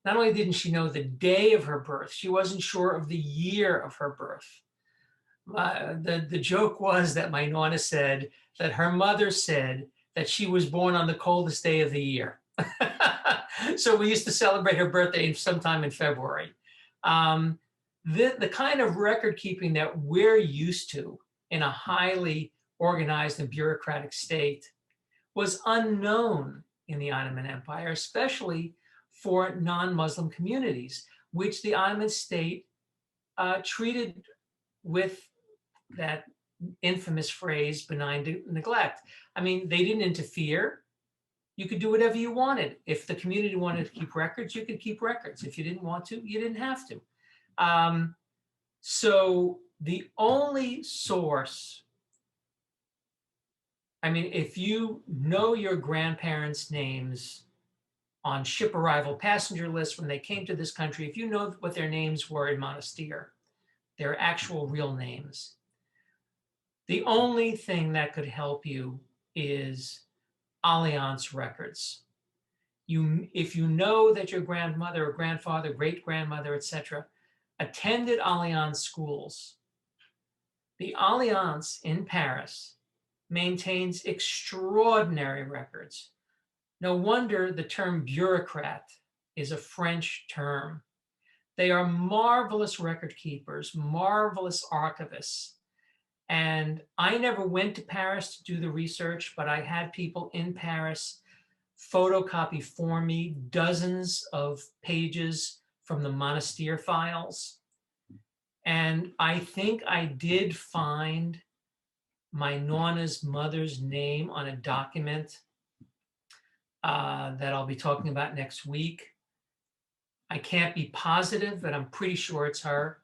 not only didn't she know the day of her birth, she wasn't sure of the year of her birth. The joke was that my nonna said that her mother said that she was born on the coldest day of the year. So we used to celebrate her birthday sometime in February. The kind of record keeping that we're used to in a highly organized and bureaucratic state was unknown in the Ottoman Empire, especially for non-Muslim communities, which the Ottoman state treated with that infamous phrase, benign neglect. I mean, they didn't interfere. You could do whatever you wanted. If the community wanted to keep records, you could keep records. If you didn't want to, you didn't have to. So the only source, I mean, if you know your grandparents' names on ship arrival passenger lists when they came to this country, if you know what their names were in Monastir, their actual real names, the only thing that could help you is Alliance records. If you know that your grandmother or grandfather, great-grandmother, etc., attended Alliance schools, the Alliance in Paris maintains extraordinary records. No wonder the term bureaucrat is a French term. They are marvelous record keepers, marvelous archivists. And I never went to Paris to do the research, but I had people in Paris photocopy for me dozens of pages from the Monastir files. And I think I did find my Nonna's mother's name on a document that I'll be talking about next week. I can't be positive, but I'm pretty sure it's her.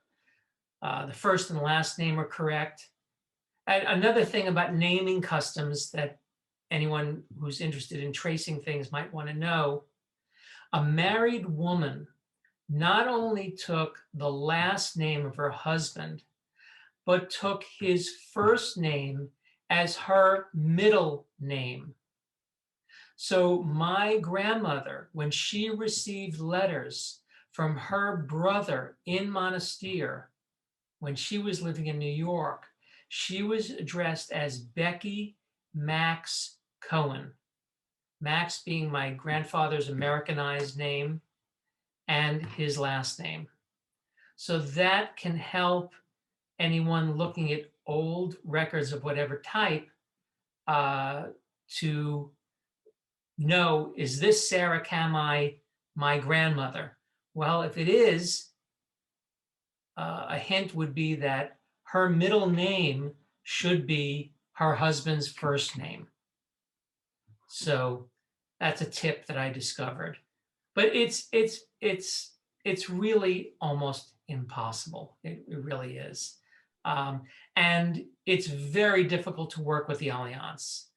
The first and last name are correct. And another thing about naming customs that anyone who's interested in tracing things might want to know, a married woman not only took the last name of her husband, but took his first name as her middle name. So my grandmother, when she received letters from her brother in Monastir, when she was living in New York, she was addressed as Becky Max Cohen. Max being my grandfather's Americanized name and his last name. So that can help anyone looking at old records of whatever type to know, is this Sarah Kamai my grandmother? Well, if it is, a hint would be that her middle name should be her husband's first name. So that's a tip that I discovered. But it's really almost impossible. It really is. And it's very difficult to work with the Alliance.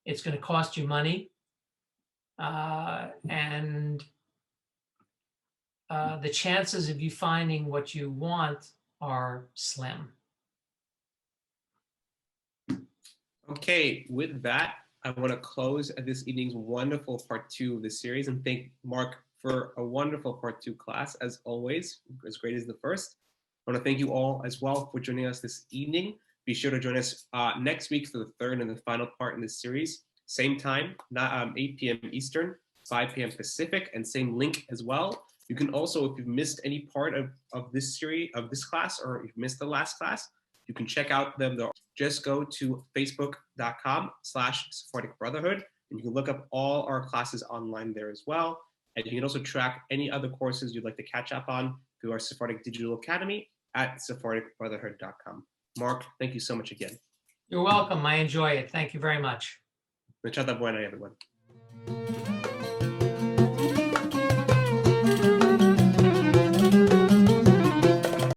It's going to cost you money. And the chances of you finding what you want are slim. Okay, with that, I want to close this evening's wonderful part 2 of the series and thank Mark for a wonderful part 2 class, as always, as great as the first. I want to thank you all as well for joining us this evening. Be sure to join us next week for the third and the final part in this series. Same time, 8 p.m. Eastern, 5 p.m. Pacific, and same link as well. You can also, if you've missed any part of this series, of this class, or you've missed the last class, you can check out them. Just go to facebook.com/Sephardic Brotherhood, and you can look up all our classes online there as well. And you can also track any other courses you'd like to catch up on through our Sephardic Digital Academy at sephardicbrotherhood.com. Mark, thank you so much again. You're welcome. I enjoy it. Thank you very much. Nechata buena, everyone.